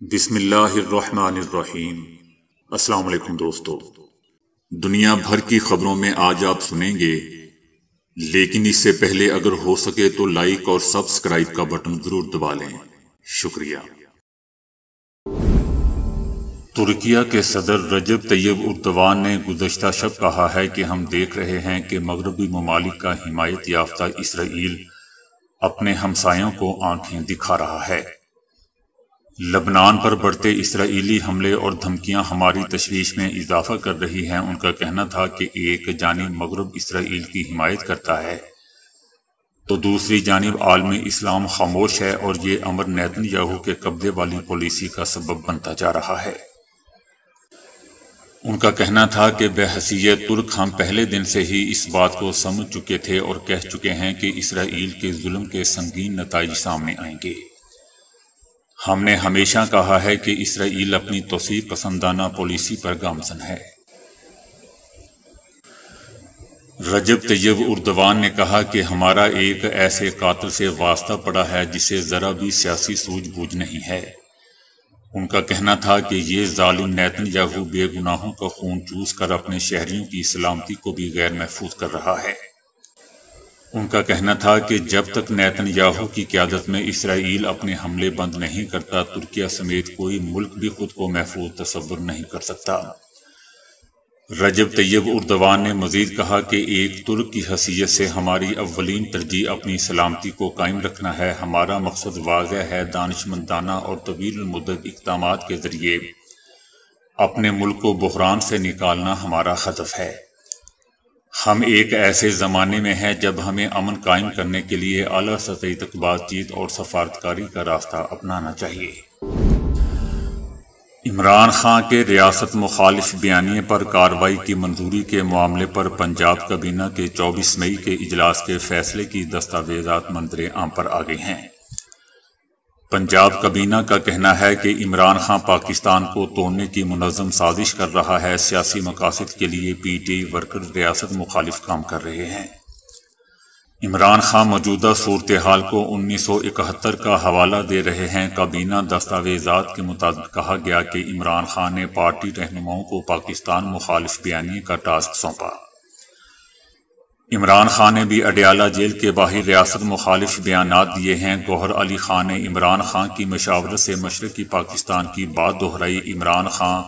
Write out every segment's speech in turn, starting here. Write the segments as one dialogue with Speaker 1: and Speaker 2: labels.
Speaker 1: بسم اللہ الرحمن الرحیم۔ السلام علیکم دوستو، دنیا بھر کی خبروں میں آج آپ سنیں گے، لیکن اس سے پہلے اگر ہو سکے تو لائک اور سبسکرائب کا بٹن ضرور دبا لیں۔ شکریہ۔ ترکیہ کے صدر رجب طیب اردوان نے گزشتہ شب کہا ہے کہ ہم دیکھ رہے ہیں کہ مغربی ممالک کا حمایت یافتہ اسرائیل اپنے ہمسایوں کو آنکھیں دکھا رہا ہے۔ لبنان پر بڑھتے اسرائیلی حملے اور دھمکیاں ہماری تشویش میں اضافہ کر رہی ہیں۔ ان کا کہنا تھا کہ ایک جانب مغرب اسرائیل کی حمایت کرتا ہے تو دوسری جانب عالم اسلام خاموش ہے، اور یہ امر نیتن یاہو کے قبضے والی پالیسی کا سبب بنتا جا رہا ہے۔ ان کا کہنا تھا کہ بحیثیت ترک ہم پہلے دن سے ہی اس بات کو سمجھ چکے تھے اور کہہ چکے ہیں کہ اسرائیل کے ظلم کے سنگین نتائج سامنے آئیں گے۔ ہم نے ہمیشہ کہا ہے کہ اسرائیل اپنی توسیع پسندانہ پالیسی پر گامزن ہے۔ رجب طیب اردوان نے کہا کہ ہمارا ایک ایسے قاتل سے واسطہ پڑا ہے جسے ذرا بھی سیاسی سوجھ بوجھ نہیں ہے۔ ان کا کہنا تھا کہ یہ ظالم نیتن یاہو بے گناہوں کا خون چوس کر اپنے شہریوں کی سلامتی کو بھی غیر محفوظ کر رہا ہے۔ ان کا کہنا تھا کہ جب تک نیتن یاہو کی قیادت میں اسرائیل اپنے حملے بند نہیں کرتا، ترکیہ سمیت کوئی ملک بھی خود کو محفوظ تصور نہیں کر سکتا۔ رجب طیب اردوان نے مزید کہا کہ ایک ترک کی حیثیت سے ہماری اولین ترجیح اپنی سلامتی کو قائم رکھنا ہے۔ ہمارا مقصد واضح ہے، دانشمندانہ اور طویل المدت اقدامات کے ذریعے اپنے ملک کو بحران سے نکالنا ہمارا ہدف ہے۔ ہم ایک ایسے زمانے میں ہیں جب ہمیں امن قائم کرنے کے لیے اعلیٰ سطح تک بات چیت اور سفارتکاری کا راستہ اپنانا چاہیے۔ عمران خان کے ریاست مخالف بیانیے پر کارروائی کی منظوری کے معاملے پر پنجاب کابینہ کے 24 مئی کے اجلاس کے فیصلے کی دستاویزات منظر عام پر آ گئی ہیں۔ پنجاب کابینہ کا کہنا ہے کہ عمران خان پاکستان کو توڑنے کی منظم سازش کر رہا ہے۔ سیاسی مقاصد کے لیے پی ٹی آئی ورکر ریاست مخالف کام کر رہے ہیں۔ عمران خان موجودہ صورتحال کو 1971 کا حوالہ دے رہے ہیں۔ کابینہ دستاویزات کے مطابق کہا گیا کہ عمران خان نے پارٹی رہنماؤں کو پاکستان مخالف بیانیے کا ٹاسک سونپا۔ عمران خان نے بھی اڈیالہ جیل کے باہر ریاست مخالف بیانات دیے ہیں۔ گوہر علی خان نے عمران خان کی مشاورت سے مشرقی پاکستان کی بات دہرائی۔ عمران خان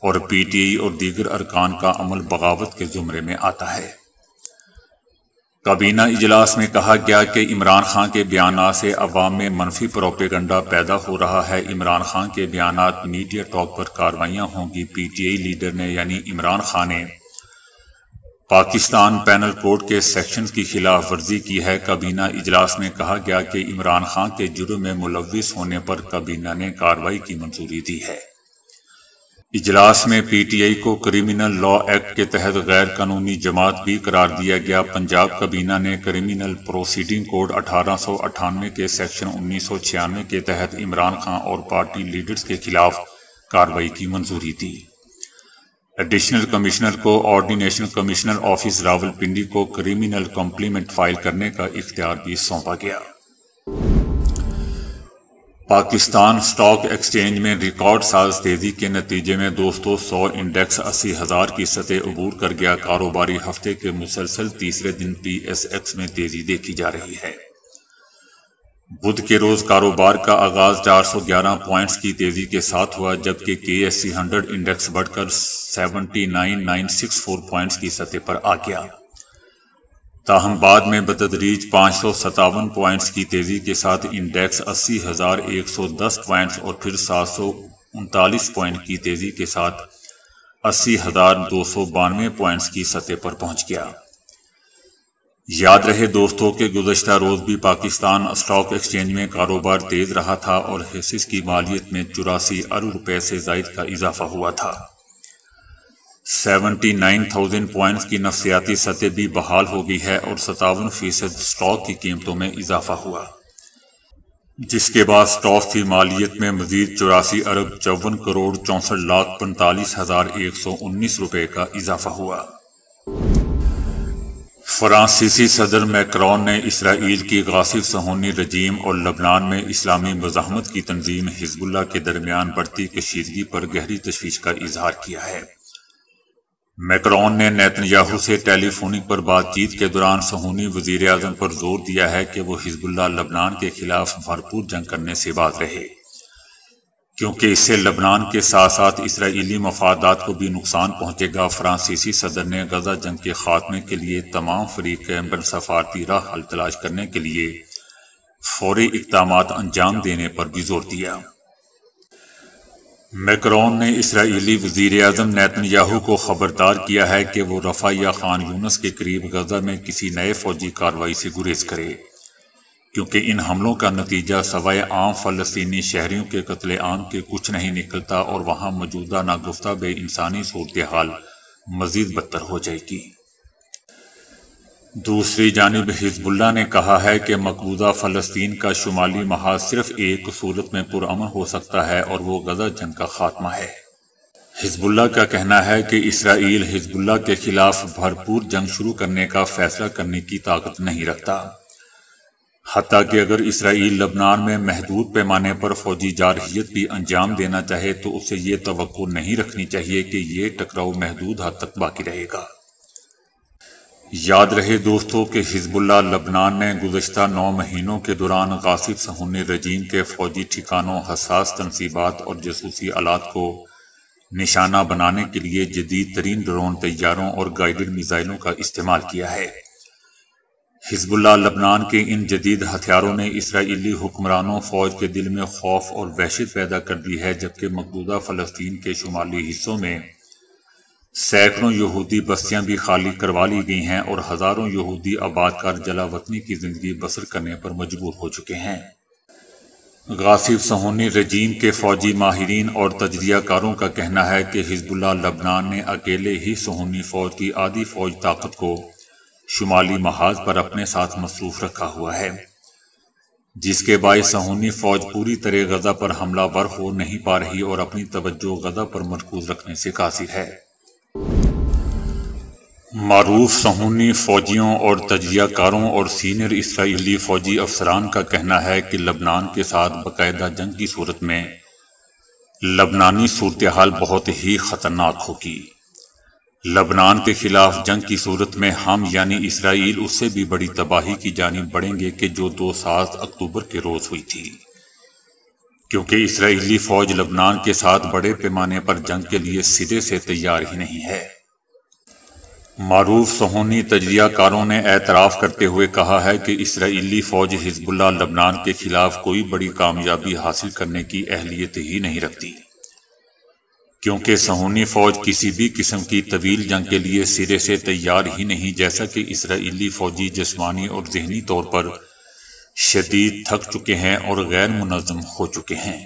Speaker 1: اور پی ٹی آئی اور دیگر ارکان کا عمل بغاوت کے زمرے میں آتا ہے۔ کابینہ اجلاس میں کہا گیا کہ عمران خان کے بیانات سے عوام میں منفی پروپیگنڈا پیدا ہو رہا ہے۔ عمران خان کے بیانات میڈیا ٹاک پر کارروائیاں ہوں گی۔ پی ٹی آئی لیڈر نے یعنی عمران خان نے پاکستان پینل کوڈ کے سیکشنز کی خلاف ورزی کی ہے۔ کابینہ اجلاس میں کہا گیا کہ عمران خان کے جرم میں ملوث ہونے پر کابینہ نے کارروائی کی منظوری دی ہے۔ اجلاس میں پی ٹی آئی کو کرمنل لا ایکٹ کے تحت غیر قانونی جماعت بھی قرار دیا گیا۔ پنجاب کابینہ نے کرمنل پروسیڈنگ کوڈ 1898 کے سیکشن 1996 کے تحت عمران خان اور پارٹی لیڈرز کے خلاف کارروائی کی منظوری دی۔ ایڈیشنل کمشنر کو آرڈینیشن کمشنر آفس راولپنڈی کو کرمنل کمپلیمنٹ فائل کرنے کا اختیار بھی سونپا گیا۔ پاکستان اسٹاک ایکسچینج میں ریکارڈ ساز تیزی کے نتیجے میں 100 انڈیکس 80,000 کی سطح عبور کر گیا۔ کاروباری ہفتے کے مسلسل تیسرے دن پی ایس ایکس میں تیزی دیکھی جا رہی ہے۔ بدھ کے روز کاروبار کا آغاز 411 پوائنٹس کی تیزی کے ساتھ ہوا، جبکہ کے ایس سی 100 انڈیکس بڑھ کر 79,964 پوائنٹس کی سطح پر آ گیا۔ تاہم بعد میں بتدریج 557 پوائنٹس کی تیزی کے ساتھ انڈیکس 80,110 پوائنٹس اور پھر 739 پوائنٹ کی تیزی کے ساتھ 80,292 پوائنٹس کی سطح پر پہنچ گیا۔ یاد رہے دوستوں کہ گزشتہ روز بھی پاکستان اسٹاک ایکسچینج میں کاروبار تیز رہا تھا اور حصص کی مالیت میں 84 ارب روپے سے زائد کا اضافہ ہوا تھا۔ 79,000 پوائنٹس کی نفسیاتی سطح بھی بحال ہو گئی ہے اور 57% اسٹاک کی قیمتوں میں اضافہ ہوا، جس کے بعد اسٹاک کی مالیت میں مزید 84 ارب 54 کروڑ 64 لاکھ 45,119 روپے کا اضافہ ہوا۔ فرانسیسی صدر میکرون نے اسرائیل کی غاصب صہیونی رجیم اور لبنان میں اسلامی مزاحمت کی تنظیم حزب اللہ کے درمیان بڑھتی کشیدگی پر گہری تشویش کا اظہار کیا ہے۔ میکرون نے نیتن یاہو سے ٹیلی فونک پر بات چیت کے دوران صہیونی وزیر اعظم پر زور دیا ہے کہ وہ حزب اللہ لبنان کے خلاف بھرپور جنگ کرنے سے باز رہے، کیونکہ اس سے لبنان کے ساتھ ساتھ اسرائیلی مفادات کو بھی نقصان پہنچے گا۔ فرانسیسی صدر نے غزہ جنگ کے خاتمے کے لیے تمام فریقین پر سفارتی راہ حل تلاش کرنے کے لیے فوری اقدامات انجام دینے پر بھی زور دیا۔ میکرون نے اسرائیلی وزیر اعظم نیتن یاہو کو خبردار کیا ہے کہ وہ رفح یا خان یونس کے قریب غزہ میں کسی نئے فوجی کارروائی سے گریز کرے، کیونکہ ان حملوں کا نتیجہ سوائے عام فلسطینی شہریوں کے قتل عام کے کچھ نہیں نکلتا اور وہاں موجودہ ناگفتہ بے انسانی صورتحال مزید بدتر ہو جائے گی۔ دوسری جانب حزب اللہ نے کہا ہے کہ مقبوضہ فلسطین کا شمالی محاذ صرف ایک صورت میں پرامن ہو سکتا ہے اور وہ غزہ جنگ کا خاتمہ ہے۔ حزب اللہ کا کہنا ہے کہ اسرائیل حزب اللہ کے خلاف بھرپور جنگ شروع کرنے کا فیصلہ کرنے کی طاقت نہیں رکھتا، حتیٰ کہ اگر اسرائیل لبنان میں محدود پیمانے پر فوجی جارحیت بھی انجام دینا چاہے تو اسے یہ توقع نہیں رکھنی چاہیے کہ یہ ٹکراؤ محدود حد تک باقی رہے گا۔ یاد رہے دوستو کہ حزب اللہ لبنان نے گزشتہ 9 مہینوں کے دوران غاصب صہیونی رجیم کے فوجی ٹھکانوں، حساس تنصیبات اور جاسوسی آلات کو نشانہ بنانے کے لیے جدید ترین ڈرون طیاروں اور گائیڈڈ میزائلوں کا استعمال کیا ہے۔ حزب اللہ لبنان کے ان جدید ہتھیاروں نے اسرائیلی حکمرانوں فوج کے دل میں خوف اور وحشت پیدا کر دی ہے، جبکہ مقبوضہ فلسطین کے شمالی حصوں میں سینکڑوں یہودی بستیاں بھی خالی کروا لی گئی ہیں اور ہزاروں یہودی آباد کار جلا وطنی کی زندگی بسر کرنے پر مجبور ہو چکے ہیں۔ غاصب صہیونی رجیم کے فوجی ماہرین اور تجزیہ کاروں کا کہنا ہے کہ حزب اللہ لبنان نے اکیلے ہی صہیونی فوج کی آدھی فوج طاقت کو شمالی محاذ پر اپنے ساتھ مصروف رکھا ہوا ہے، جس کے باعث صہیونی فوج پوری طرح غزہ پر حملہ ور ہو نہیں پا رہی اور اپنی توجہ غزہ پر مرکوز رکھنے سے قاصر ہے۔ معروف صہیونی فوجیوں اور تجزیہ کاروں اور سینئر اسرائیلی فوجی افسران کا کہنا ہے کہ لبنان کے ساتھ باقاعدہ جنگ کی صورت میں لبنانی صورتحال بہت ہی خطرناک ہوگی۔ لبنان کے خلاف جنگ کی صورت میں ہم یعنی اسرائیل اس سے بھی بڑی تباہی کی جانب بڑھیں گے کہ جو 7 اکتوبر کے روز ہوئی تھی، کیونکہ اسرائیلی فوج لبنان کے ساتھ بڑے پیمانے پر جنگ کے لیے سرے سے تیار ہی نہیں ہے۔ معروف صہیونی تجزیہ کاروں نے اعتراف کرتے ہوئے کہا ہے کہ اسرائیلی فوج حزب اللہ لبنان کے خلاف کوئی بڑی کامیابی حاصل کرنے کی اہلیت ہی نہیں رکھتی، کیونکہ صہیونی فوج کسی بھی قسم کی طویل جنگ کے لیے سرے سے تیار ہی نہیں، جیسا کہ اسرائیلی فوجی جسمانی اور ذہنی طور پر شدید تھک چکے ہیں اور غیر منظم ہو چکے ہیں۔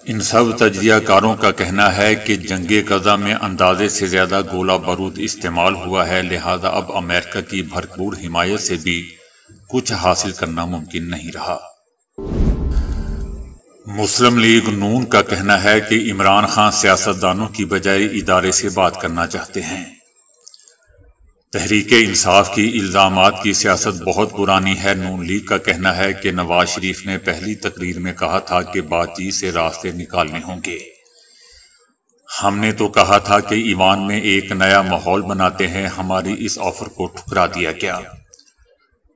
Speaker 1: ان سب تجزیہ کاروں کا کہنا ہے کہ جنگ غزہ میں اندازے سے زیادہ گولہ بارود استعمال ہوا ہے، لہذا اب امریکہ کی بھرپور حمایت سے بھی کچھ حاصل کرنا ممکن نہیں رہا۔ مسلم لیگ نون کا کہنا ہے کہ عمران خان سیاستدانوں کی بجائے ادارے سے بات کرنا چاہتے ہیں۔ تحریک انصاف کی الزامات کی سیاست بہت پرانی ہے۔ نون لیگ کا کہنا ہے کہ نواز شریف نے پہلی تقریر میں کہا تھا کہ بات چیت سے راستے نکالنے ہوں گے۔ ہم نے تو کہا تھا کہ ایوان میں ایک نیا ماحول بناتے ہیں، ہماری اس آفر کو ٹھکرا دیا گیا۔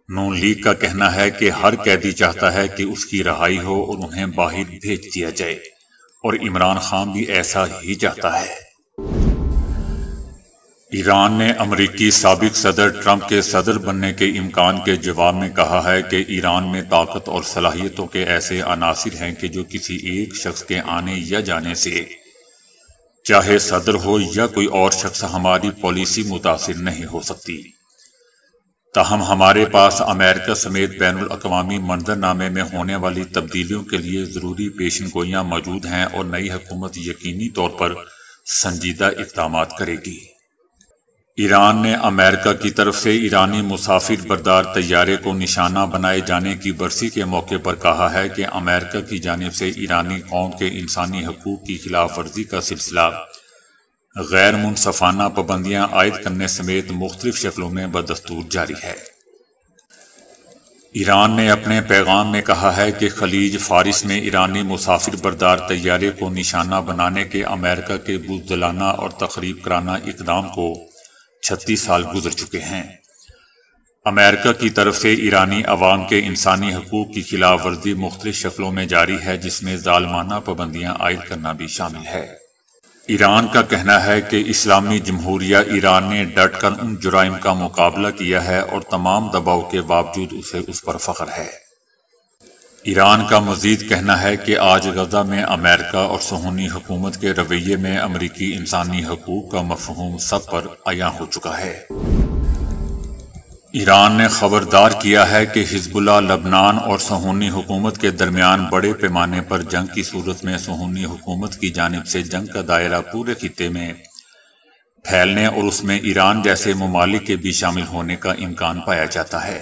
Speaker 1: نون لیگ کا کہنا ہے کہ ہر قیدی چاہتا ہے کہ اس کی رہائی ہو اور انہیں باہر بھیج دیا جائے، اور عمران خان بھی ایسا ہی چاہتا ہے۔ ایران نے امریکی سابق صدر ٹرمپ کے صدر بننے کے امکان کے جواب میں کہا ہے کہ ایران میں طاقت اور صلاحیتوں کے ایسے عناصر ہیں کہ جو کسی ایک شخص کے آنے یا جانے سے، چاہے صدر ہو یا کوئی اور شخص، ہماری پالیسی متاثر نہیں ہو سکتی۔ تاہم ہمارے پاس امریکہ سمیت بین الاقوامی منظرنامے میں ہونے والی تبدیلیوں کے لیے ضروری پیشن گوئیاں موجود ہیں اور نئی حکومت یقینی طور پر سنجیدہ اقدامات کرے گی۔ ایران نے امریکہ کی طرف سے ایرانی مسافر بردار طیارے کو نشانہ بنائے جانے کی برسی کے موقع پر کہا ہے کہ امریکہ کی جانب سے ایرانی قوم کے انسانی حقوق کی خلاف ورزی کا سلسلہ غیر منصفانہ پابندیاں عائد کرنے سمیت مختلف شکلوں میں بدستور جاری ہے۔ ایران نے اپنے پیغام میں کہا ہے کہ خلیج فارس میں ایرانی مسافر بردار طیارے کو نشانہ بنانے کے امریکہ کے بزدلانہ اور تخریب کرانہ اقدام کو 36 سال گزر چکے ہیں۔ امریکہ کی طرف سے ایرانی عوام کے انسانی حقوق کی خلاف ورزی مختلف شکلوں میں جاری ہے، جس میں ظالمانہ پابندیاں عائد کرنا بھی شامل ہے۔ ایران کا کہنا ہے کہ اسلامی جمہوریہ ایران نے ڈٹ کر ان جرائم کا مقابلہ کیا ہے اور تمام دباؤ کے باوجود اسے اس پر فخر ہے۔ ایران کا مزید کہنا ہے کہ آج غزہ میں امریکہ اور صہیونی حکومت کے رویے میں امریکی انسانی حقوق کا مفہوم سب پر عیاں ہو چکا ہے۔ ایران نے خبردار کیا ہے کہ حزب اللہ لبنان اور صہیونی حکومت کے درمیان بڑے پیمانے پر جنگ کی صورت میں صہیونی حکومت کی جانب سے جنگ کا دائرہ پورے خطے میں پھیلنے اور اس میں ایران جیسے ممالک کے بھی شامل ہونے کا امکان پایا جاتا ہے۔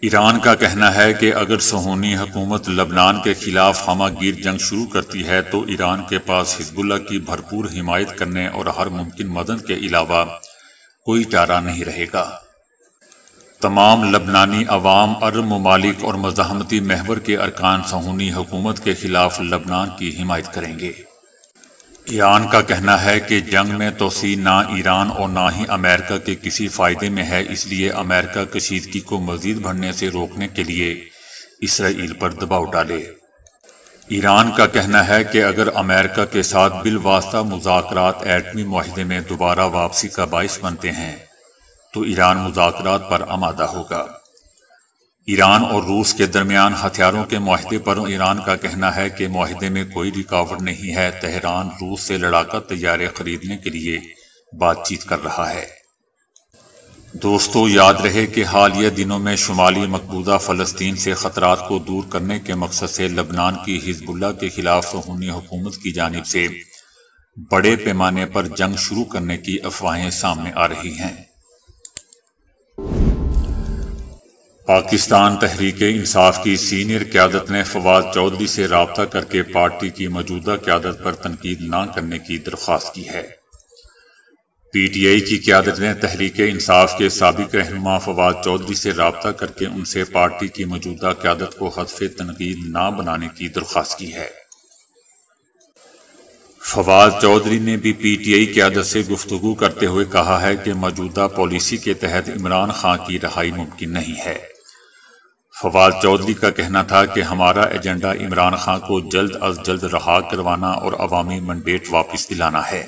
Speaker 1: ایران کا کہنا ہے کہ اگر صہیونی حکومت لبنان کے خلاف ہمہ گیر جنگ شروع کرتی ہے تو ایران کے پاس حزب اللہ کی بھرپور حمایت کرنے اور ہر ممکن مدد کے علاوہ کوئی چارہ نہیں رہے گا۔ تمام لبنانی عوام، عرب ممالک اور مزاحمتی محور کے ارکان صہیونی حکومت کے خلاف لبنان کی حمایت کریں گے۔ ایران کا کہنا ہے کہ جنگ میں توسیع نہ ایران اور نہ ہی امریکہ کے کسی فائدے میں ہے، اس لیے امریکہ کشیدگی کو مزید بڑھنے سے روکنے کے لیے اسرائیل پر دباؤ ڈالے۔ ایران کا کہنا ہے کہ اگر امریکہ کے ساتھ بالواسطہ مذاکرات ایٹمی معاہدے میں دوبارہ واپسی کا باعث بنتے ہیں تو ایران مذاکرات پر آمادہ ہوگا۔ ایران اور روس کے درمیان ہتھیاروں کے معاہدے پر ایران کا کہنا ہے کہ معاہدے میں کوئی رکاوٹ نہیں ہے۔ تہران روس سے لڑاکا طیارے خریدنے کے لیے بات چیت کر رہا ہے۔ دوستو، یاد رہے کہ حالیہ دنوں میں شمالی مقبوضہ فلسطین سے خطرات کو دور کرنے کے مقصد سے لبنان کی حزب اللہ کے خلاف صہیونی حکومت کی جانب سے بڑے پیمانے پر جنگ شروع کرنے کی افواہیں سامنے آ رہی ہیں۔ پاکستان تحریک انصاف کی سینئر قیادت نے فواد چودھری سے رابطہ کر کے پارٹی کی موجودہ قیادت پر تنقید نہ کرنے کی درخواست کی ہے۔ پی ٹی آئی کی قیادت نے تحریک انصاف کے سابق رہنما فواد چودھری سے رابطہ کر کے ان سے پارٹی کی موجودہ قیادت کو ہدف تنقید نہ بنانے کی درخواست کی ہے۔ فواد چودھری نے بھی پی ٹی آئی قیادت سے گفتگو کرتے ہوئے کہا ہے کہ موجودہ پالیسی کے تحت عمران خان کی رہائی ممکن نہیں ہے۔ فواد چودھری کا کہنا تھا کہ ہمارا ایجنڈا عمران خان کو جلد از جلد رہا کروانا اور عوامی مینڈیٹ واپس دلانا ہے۔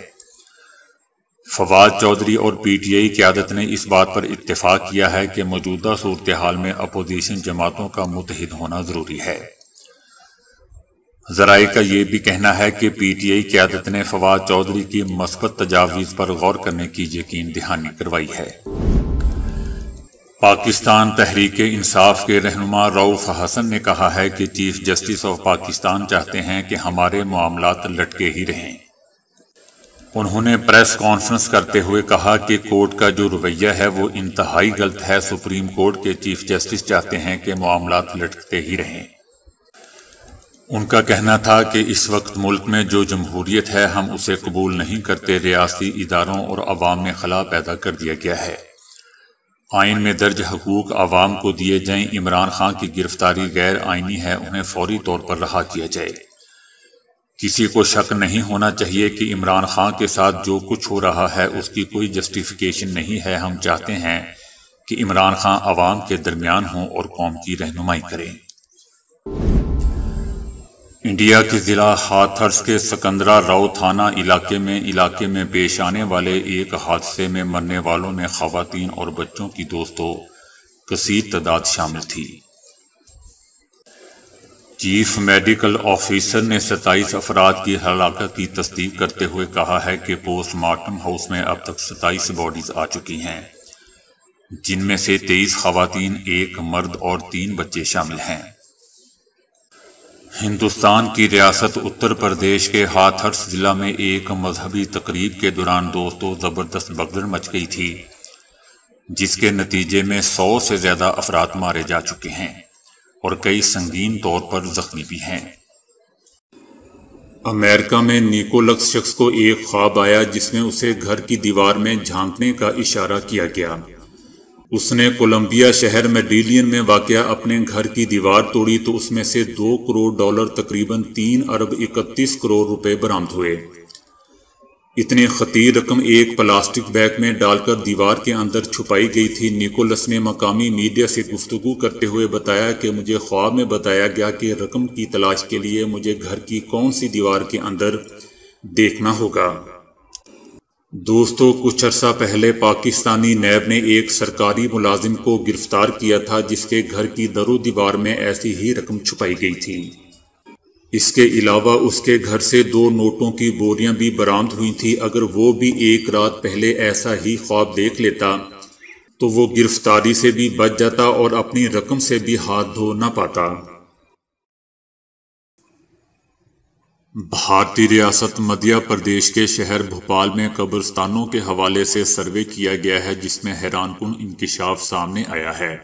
Speaker 1: فواد چودھری اور پی ٹی آئی قیادت نے اس بات پر اتفاق کیا ہے کہ موجودہ صورتحال میں اپوزیشن جماعتوں کا متحد ہونا ضروری ہے۔ ذرائع کا یہ بھی کہنا ہے کہ پی ٹی آئی قیادت نے فواد چودھری کی مثبت تجاویز پر غور کرنے کی یقین دہانی کروائی ہے۔ پاکستان تحریک انصاف کے رہنما رؤف حسن نے کہا ہے کہ چیف جسٹس آف پاکستان چاہتے ہیں کہ ہمارے معاملات لٹکے ہی رہیں۔ انہوں نے پریس کانفرنس کرتے ہوئے کہا کہ کورٹ کا جو رویہ ہے وہ انتہائی غلط ہے۔ سپریم کورٹ کے چیف جسٹس چاہتے ہیں کہ معاملات لٹکتے ہی رہیں۔ ان کا کہنا تھا کہ اس وقت ملک میں جو جمہوریت ہے ہم اسے قبول نہیں کرتے۔ ریاستی اداروں اور عوام میں خلا پیدا کر دیا گیا ہے۔ آئین میں درج حقوق عوام کو دیے جائیں۔ عمران خان کی گرفتاری غیر آئینی ہے، انہیں فوری طور پر رہا کیا جائے۔ کسی کو شک نہیں ہونا چاہیے کہ عمران خان کے ساتھ جو کچھ ہو رہا ہے اس کی کوئی جسٹیفیکیشن نہیں ہے۔ ہم چاہتے ہیں کہ عمران خان عوام کے درمیان ہوں اور قوم کی رہنمائی کریں۔ انڈیا کے ضلع ہاتھرس کے سکندرا راؤ تھانہ علاقے میں پیش آنے والے ایک حادثے میں مرنے والوں میں خواتین اور بچوں کی دوستوں کثیر تعداد شامل تھی۔ چیف میڈیکل آفیسر نے 27 افراد کی ہلاکت کی تصدیق کرتے ہوئے کہا ہے کہ پوسٹ مارٹم ہاؤس میں اب تک 27 باڈیز آ چکی ہیں، جن میں سے 23 خواتین، 1 مرد اور 3 بچے شامل ہیں۔ ہندوستان کی ریاست اتر پردیش کے ہاتھرس ضلع میں ایک مذہبی تقریب کے دوران دوستوں زبردست بھگدڑ مچ گئی تھی، جس کے نتیجے میں 100 سے زیادہ افراد مارے جا چکے ہیں اور کئی سنگین طور پر زخمی بھی ہیں۔ امریکہ میں نیکولس شخص کو ایک خواب آیا جس میں اسے گھر کی دیوار میں جھانکنے کا اشارہ کیا گیا۔ اس نے کولمبیا شہر میڈیلین میں واقع اپنے گھر کی دیوار توڑی تو اس میں سے $2 کروڑ تقریباً 3 ارب 31 کروڑ روپے برآمد ہوئے۔ اتنی خطیر رقم ایک پلاسٹک بیگ میں ڈال کر دیوار کے اندر چھپائی گئی تھی۔ نیکولس نے مقامی میڈیا سے گفتگو کرتے ہوئے بتایا کہ مجھے خواب میں بتایا گیا کہ رقم کی تلاش کے لیے مجھے گھر کی کون سی دیوار کے اندر دیکھنا ہوگا۔ دوستو، کچھ عرصہ پہلے پاکستانی نیب نے ایک سرکاری ملازم کو گرفتار کیا تھا جس کے گھر کی در و دیوار میں ایسی ہی رقم چھپائی گئی تھی۔ اس کے علاوہ اس کے گھر سے 2 نوٹوں کی بوریاں بھی برآمد ہوئی تھیں۔ اگر وہ بھی ایک رات پہلے ایسا ہی خواب دیکھ لیتا تو وہ گرفتاری سے بھی بچ جاتا اور اپنی رقم سے بھی ہاتھ دھو نہ پاتا۔ بھارتی ریاست مدھیہ پردیش کے شہر بھوپال میں قبرستانوں کے حوالے سے سروے کیا گیا ہے جس میں حیران کن انکشاف سامنے آیا ہے۔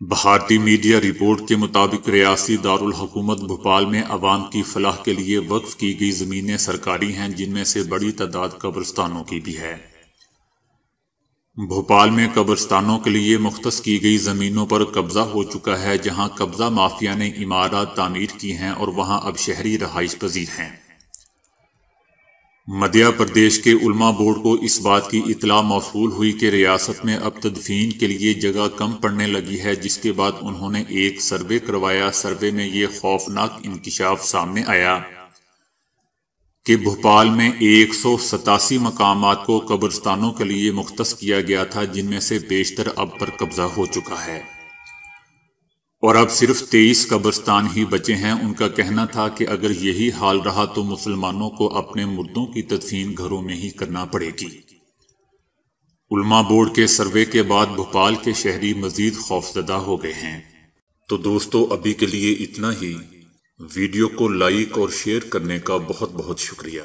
Speaker 1: بھارتی میڈیا رپورٹ کے مطابق ریاستی دارالحکومت بھوپال میں عوام کی فلاح کے لیے وقف کی گئی زمینیں سرکاری ہیں جن میں سے بڑی تعداد قبرستانوں کی بھی ہے۔ بھوپال میں قبرستانوں کے لیے مختص کی گئی زمینوں پر قبضہ ہو چکا ہے، جہاں قبضہ مافیا نے عمارات تعمیر کی ہیں اور وہاں اب شہری رہائش پذیر ہیں۔ مدھیہ پردیش کے علماء بورڈ کو اس بات کی اطلاع موصول ہوئی کہ ریاست میں اب تدفین کے لیے جگہ کم پڑنے لگی ہے، جس کے بعد انہوں نے ایک سروے کروایا۔ سروے میں یہ خوفناک انکشاف سامنے آیا کہ بھوپال میں 187 مقامات کو قبرستانوں کے لیے مختص کیا گیا تھا، جن میں سے بیشتر اب پر قبضہ ہو چکا ہے اور اب صرف 23 قبرستان ہی بچے ہیں۔ ان کا کہنا تھا کہ اگر یہی حال رہا تو مسلمانوں کو اپنے مردوں کی تدفین گھروں میں ہی کرنا پڑے گی۔ علماء بورڈ کے سروے کے بعد بھوپال کے شہری مزید خوفزدہ ہو گئے ہیں۔ تو دوستو، ابھی کے لیے اتنا ہی۔ ویڈیو کو لائک اور شیئر کرنے کا بہت بہت شکریہ۔